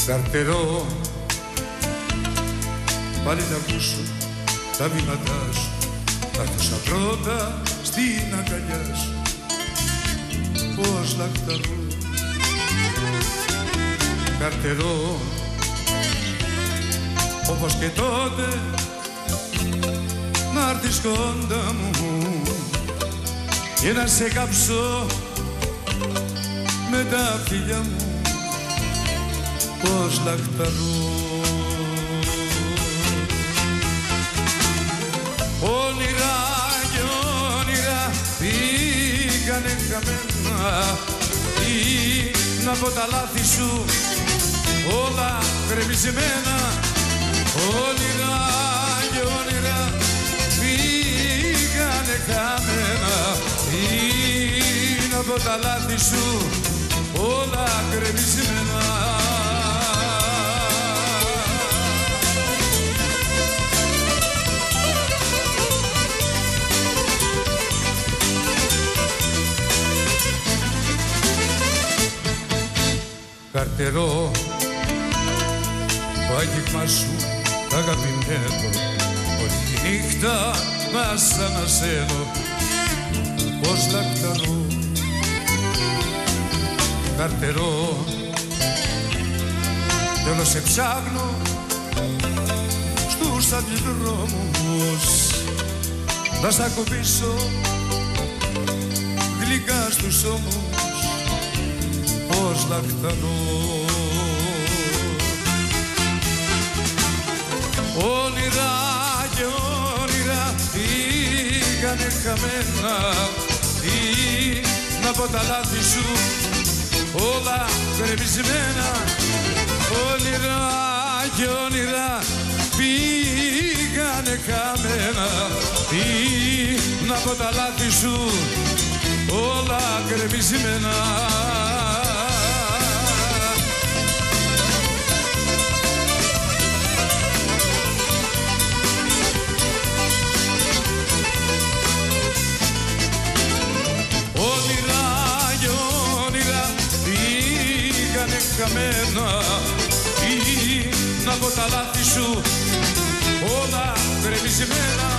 Καρτερό, πάλι να ακούσω τα βήματά σου. Θα έρθω πρώτα στην αγκαλιά σου. Πώς λαχταρώ. Καρτερό, όπως και τότε να έρθεις κοντά μου και να σε κάψω με τα φιλιά μου. Πώς λαχταρώ. Όνειρα και όνειρα πήγανε χαμένα. Είναι από τα λάθη σου όλα κρεμισμένα. Όνειρα και όνειρα πήγανε χαμένα. Είναι από τα λάθη σου όλα κρεμισμένα. Καρτερό, το άγγιγμα σου αγαπημένο, όλη τη νύχτα να σ' αναζένω. Πώς λαχταρώ. Καρτερό, κι όλο σε ψάχνω στους αντιδρόμους, να σ' ακουμπήσω γλυκά στους ώμους. Πώς λαχταρώ. Όνειρα και όνειρα πήγανε χαμένα. Είναι από τα λάθη σου όλα κρεμισμένα. Όνειρα και όνειρα πήγανε χαμένα. Είναι από τα λάθη σου όλα κρεμισμένα. Καμένα, είναι από τα λάθη σου όλα κρεμισμένα.